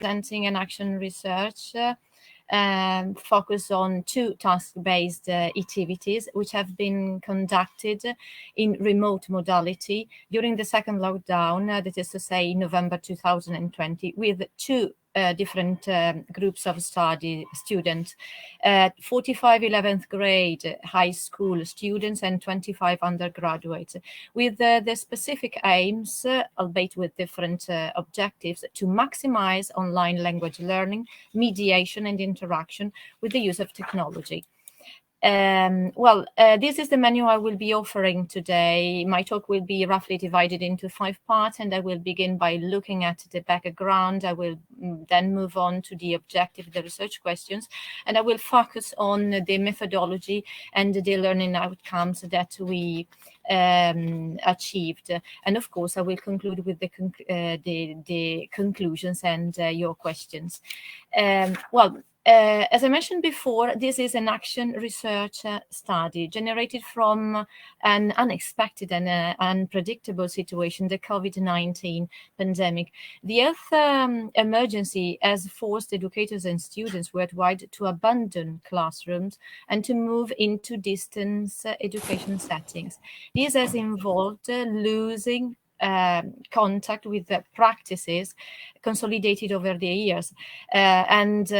presenting an action research focus on 2 task-based activities which have been conducted in remote modality during the second lockdown, that is to say November 2020, with 2 different groups of students, 45 11th grade high school students and 25 undergraduates, with the specific aims, albeit with different objectives, to maximize online language learning, mediation and interaction with the use of technology. This is the menu I will be offering today. My talk will be roughly divided into 5 parts, and I will begin by looking at the background. I will then move on to the objective, the research questions, and I will focus on the methodology and the learning outcomes that we achieved. And of course, I will conclude with the conclusions and your questions. As I mentioned before, this is an action research study generated from an unexpected and unpredictable situation, the COVID-19 pandemic. The health emergency has forced educators and students worldwide to abandon classrooms and to move into distance education settings. This has involved losing contact with the practices consolidated over the years and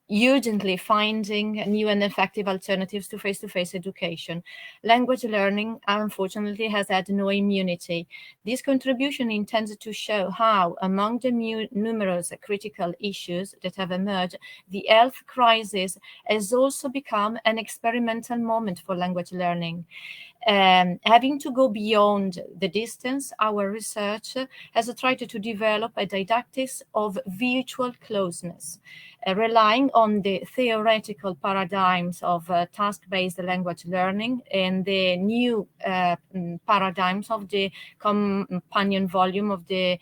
urgently finding new and effective alternatives to face-to-face education. Language learning, unfortunately, has had no immunity. This contribution intends to show how, among the numerous critical issues that have emerged, the health crisis has also become an experimental moment for language learning. Having to go beyond the distance, our research has tried to develop a didactics of virtual closeness, relying on the theoretical paradigms of task-based language learning and the new paradigms of the companion volume of the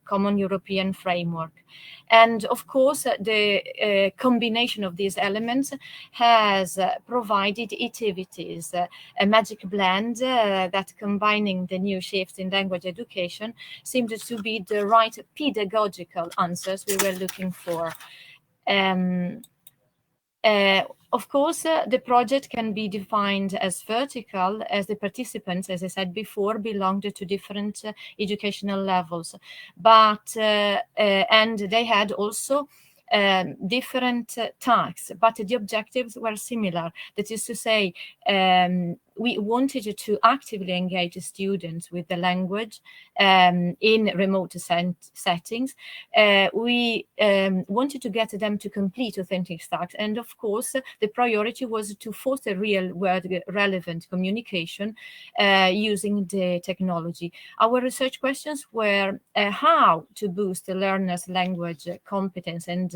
Common European Framework. And of course, the combination of these elements has provided activities, a magic blend that, combining the new shifts in language education, seemed to be the right pedagogical answers we were looking for. Of course, the project can be defined as vertical, as the participants, as I said before, belonged to different educational levels, but and they had also different tasks, but the objectives were similar. That is to say, we wanted to actively engage students with the language in remote settings. We wanted to get them to complete authentic tasks. And of course, the priority was to foster real-world relevant communication using the technology. Our research questions were how to boost the learners' language competence and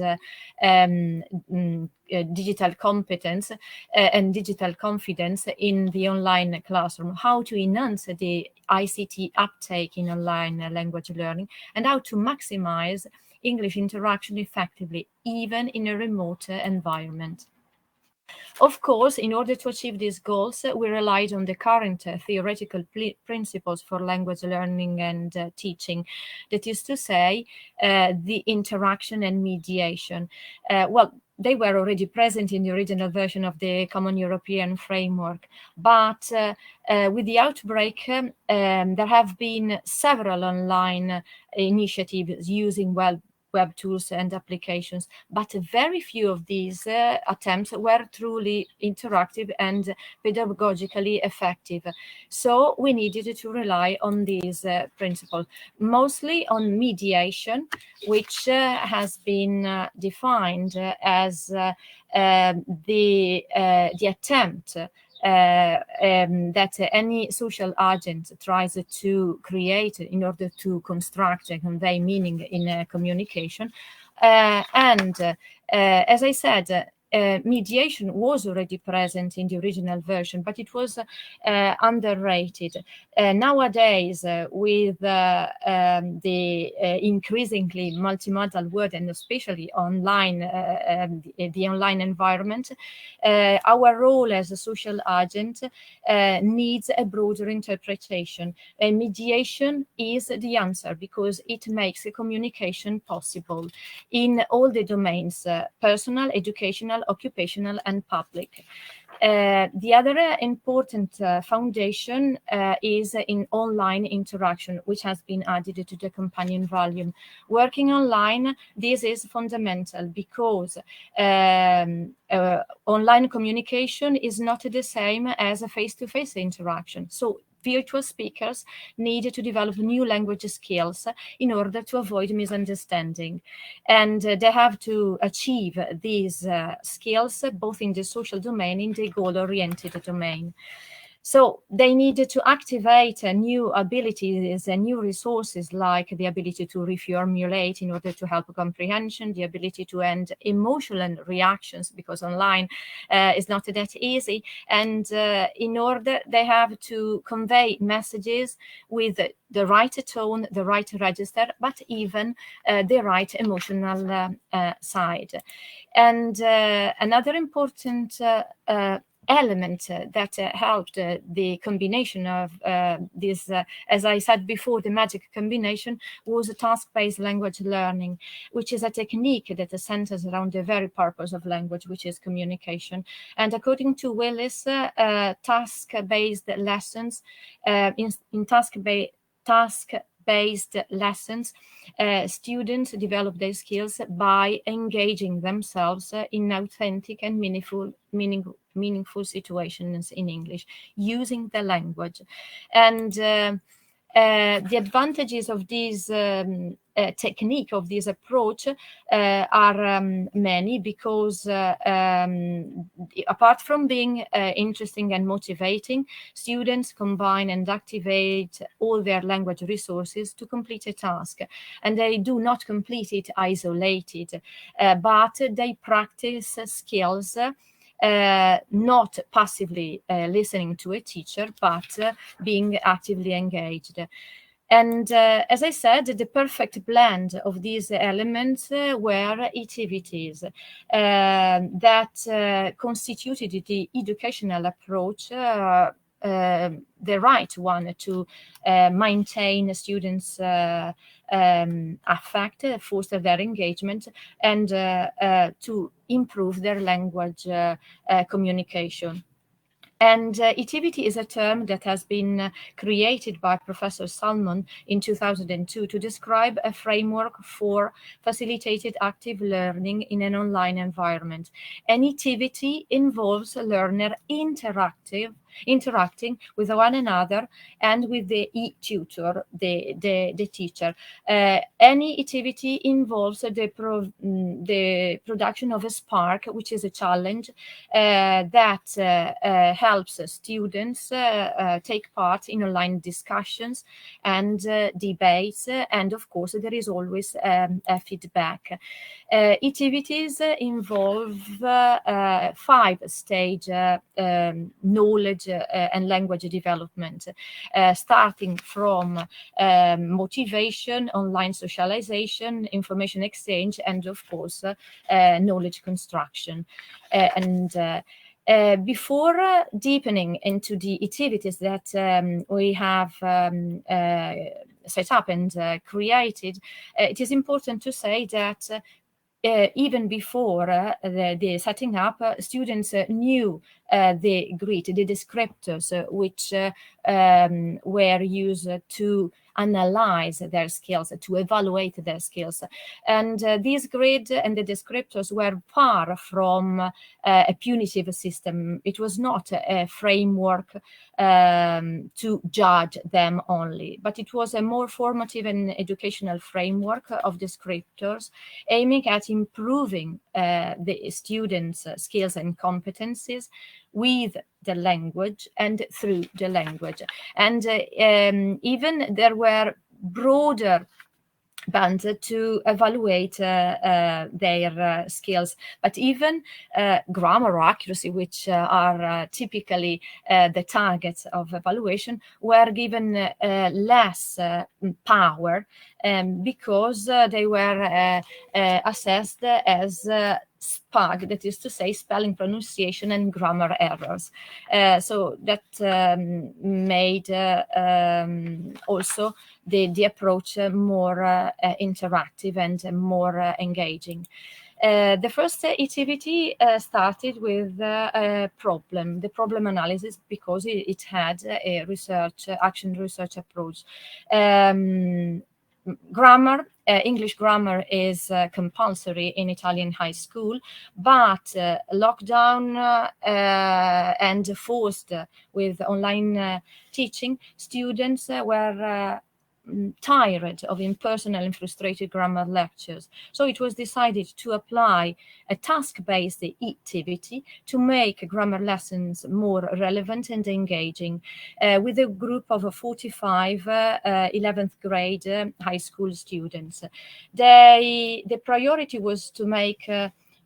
digital competence and digital confidence in the online classroom, how to enhance the ICT uptake in online language learning, and how to maximize English interaction effectively, even in a remote environment. Of course, in order to achieve these goals, we relied on the current theoretical principles for language learning and teaching. That is to say, the interaction and mediation. They were already present in the original version of the Common European Framework, but with the outbreak, there have been several online initiatives using web tools and applications, but very few of these attempts were truly interactive and pedagogically effective. So we needed to rely on these principles, mostly on mediation, which has been defined as the attempt that any social agent tries to create in order to construct and convey meaning in communication. As I said, mediation was already present in the original version, but it was underrated. Nowadays, with the increasingly multimodal world, and especially online, the online environment, our role as a social agent needs a broader interpretation. Mediation is the answer because it makes a communication possible in all the domains, personal, educational, occupational, and public. The other important foundation is in online interaction, which has been added to the companion volume. Working online, this is fundamental because online communication is not the same as a face-to-face interaction. So virtual speakers need to develop new language skills in order to avoid misunderstanding. And they have to achieve these skills both in the social domain, in the goal-oriented domain. So they needed to activate new abilities and new resources, like the ability to reformulate in order to help comprehension, the ability to end emotional reactions, because online is not that easy. And in order, they have to convey messages with the right tone, the right register, but even the right emotional side. And another important element that helped the combination of this, as I said before, the magic combination, was task-based language learning, which is a technique that centers around the very purpose of language, which is communication. And according to Willis, task-based lessons, in task-based lessons, students develop their skills by engaging themselves in authentic and meaningful situations in English, using the language. And the advantages of this technique, of this approach, are many, because apart from being interesting and motivating, students combine and activate all their language resources to complete a task. And they do not complete it isolated, but they practice skills, not passively listening to a teacher, but being actively engaged. And as I said, the perfect blend of these elements were activities that constituted the educational approach, the right one to maintain students' affect, foster their engagement, and to improve their language communication. And activity is a term that has been created by Professor Salmon in 2002 to describe a framework for facilitated active learning in an online environment. An activity involves a learner interacting with one another and with the tutor, the teacher. Any activity involves the production of a spark, which is a challenge that helps students take part in online discussions and debates, and of course there is always a feedback. Activities involve 5-stage knowledge and language development, starting from motivation, online socialization, information exchange, and of course knowledge construction. Before deepening into the activities that we have set up and created, it is important to say that even before the setting up, students knew the grid, the descriptors, which were used to analyze their skills, to evaluate their skills. And these grid and the descriptors were far from a punitive system. It was not a framework to judge them only, but it was a more formative and educational framework of descriptors aiming at improving the students' skills and competencies with the language and through the language. And even there were broader band to evaluate their skills. But even grammar or accuracy, which are typically the targets of evaluation, were given less power because they were assessed as SPAG, that is to say, spelling, pronunciation, and grammar errors. So that made also the approach more interactive and more engaging. The first activity started with the problem analysis, because it had a action research approach. Grammar, English grammar is compulsory in Italian high school, but lockdown and forced with online teaching, students were tired of impersonal and frustrated grammar lectures. So it was decided to apply a task-based activity to make grammar lessons more relevant and engaging, with a group of 45 11th grade high school students. The priority was to make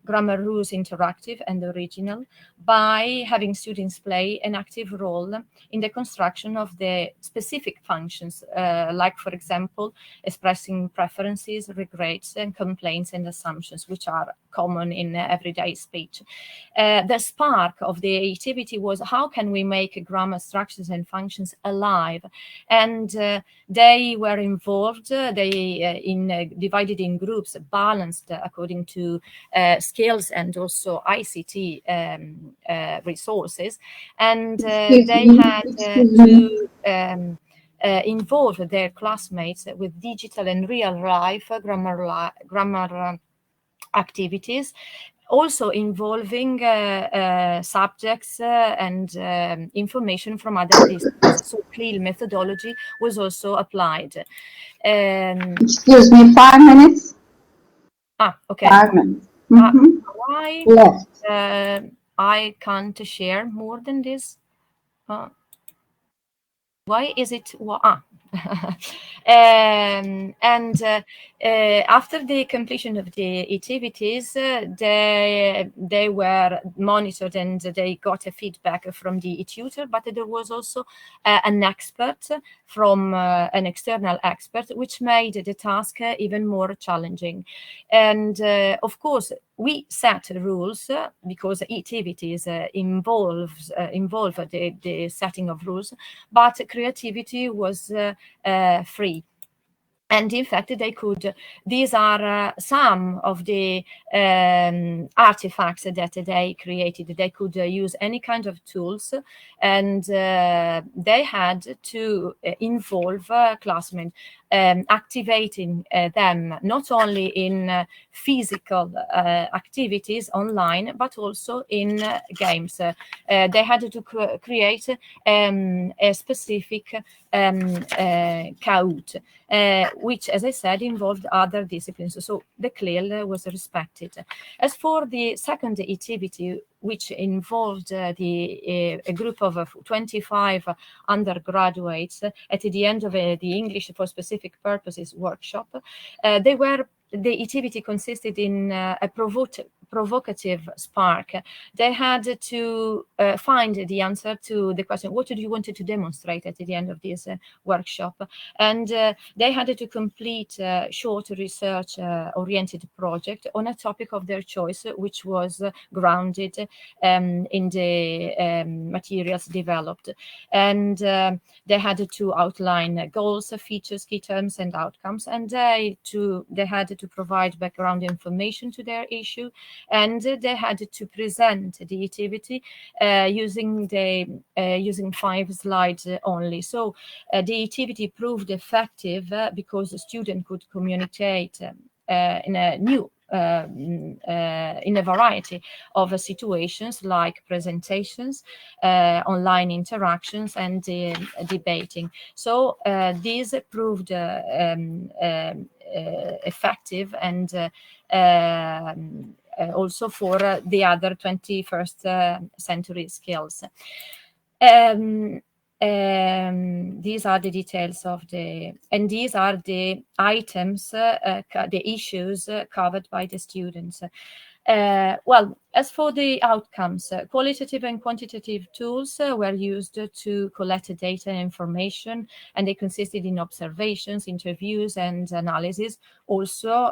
grammar rules interactive and original by having students play an active role in the construction of the specific functions, like, for example, expressing preferences, regrets, and complaints and assumptions, which are common in everyday speech. The spark of the activity was, how can we make grammar structures and functions alive? And they were involved, divided in groups, balanced according to skills and also ICT resources, and they had to involve their classmates with digital and real-life grammar activities, also involving subjects and information from other disciplines. So CLIL methodology was also applied. Excuse me, 5 minutes? Okay. 5 minutes. Why Left. I can't share more than this? Why is it? After the completion of the activities, they were monitored and they got a feedback from the tutor, but there was also an expert from an external expert, which made the task even more challenging. And of course, we set rules because activities involve the setting of rules, but creativity was free. And in fact, these are some of the artifacts that they created. They could use any kind of tools, and they had to involve classmates, activating them not only in physical activities online, but also in games. They had to create a specific Kahoot, which, as I said, involved other disciplines. So the CLIL was respected. As for the second activity, which involved a group of 25 undergraduates at the end of the English for Specific Purposes workshop, the activity consisted in a provocative spark. They had to find the answer to the question, what do you want to demonstrate at the end of this workshop? And they had to complete a short research-oriented project on a topic of their choice, which was grounded in the materials developed. And they had to outline goals, features, key terms, and outcomes, and they had to provide background information to their issue, and they had to present the activity using 5 slides only. So the activity proved effective because the student could communicate in a variety of situations, like presentations, online interactions, and debating. So these proved effective, and also for the other 21st century skills. these are the details of and these are the items, the issues covered by the students. Well, as for the outcomes, qualitative and quantitative tools were used to collect data and information, and they consisted in observations, interviews, and analysis, also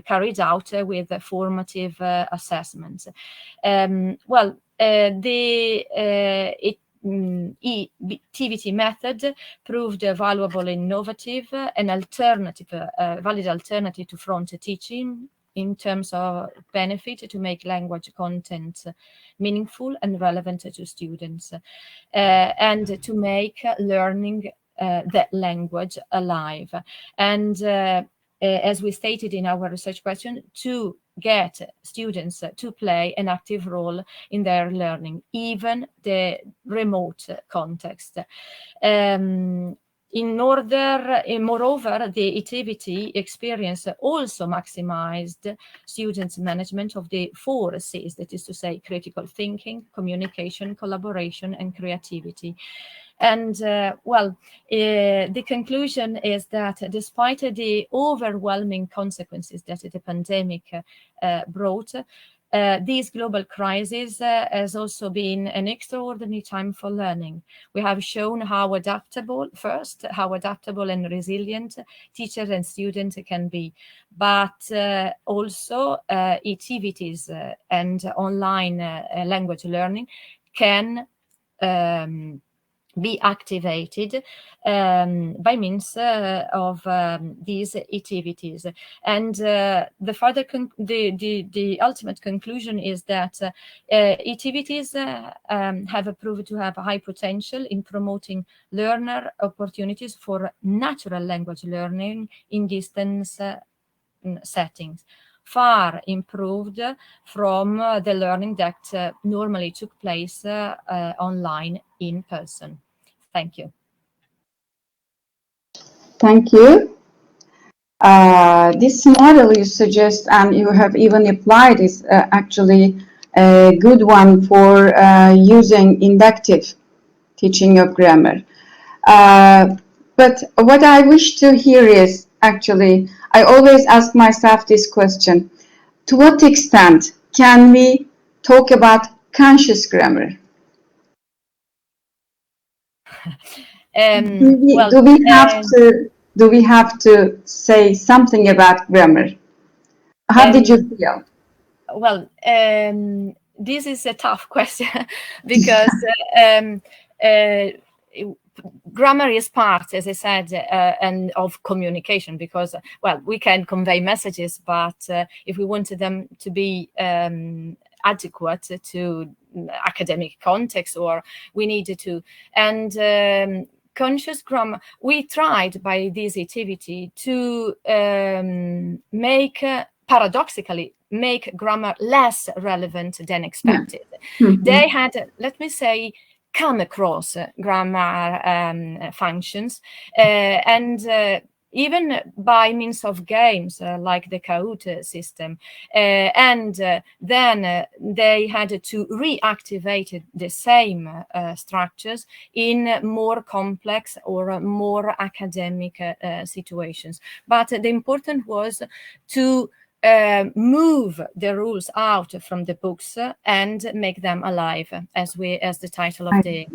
carried out with formative assessments. Well, the TVT method proved valuable, innovative, an alternative, valid alternative to front teaching in terms of benefit to make language content meaningful and relevant to students, and to make learning that language alive. And as we stated in our research question, to get students to play an active role in their learning, even the remote context. Moreover, the activity experience also maximized students' management of the 4 C's, that is to say, critical thinking, communication, collaboration, and creativity. And well, the conclusion is that despite the overwhelming consequences that the pandemic brought, this global crisis has also been an extraordinary time for learning. We have shown how adaptable and resilient teachers and students can be, but also activities and online language learning can be activated by means of these activities. And the ultimate conclusion is that activities have proved to have high potential in promoting learner opportunities for natural language learning in distance settings, far improved from the learning that normally took place online in person. Thank you. Thank you. This model you suggest and you have even applied is actually a good one for using inductive teaching of grammar. But what I wish to hear is, actually, I always ask myself this question: to what extent can we talk about conscious grammar? Do we have to say something about grammar? How did you feel? Well, this is a tough question because grammar is part, as I said, and of communication, because, well, we can convey messages, but if we wanted them to be adequate to academic context, or we needed to, and conscious grammar, we tried by this activity to paradoxically make grammar less relevant than expected. Mm-hmm. They had, let me say, come across grammar functions, and even by means of games like the Kahoot system. And then they had to reactivate the same structures in more complex or more academic situations. But the important was to move the rules out from the books and make them alive, as the title of the...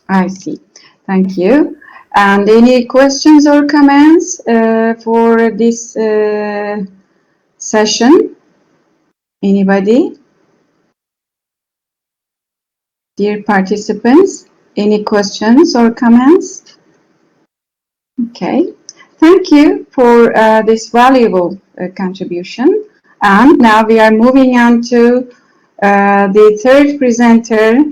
I see. Thank you. And any questions or comments for this session? Anybody? Dear participants, any questions or comments? Okay. Thank you for this valuable contribution. And now we are moving on to the third presenter,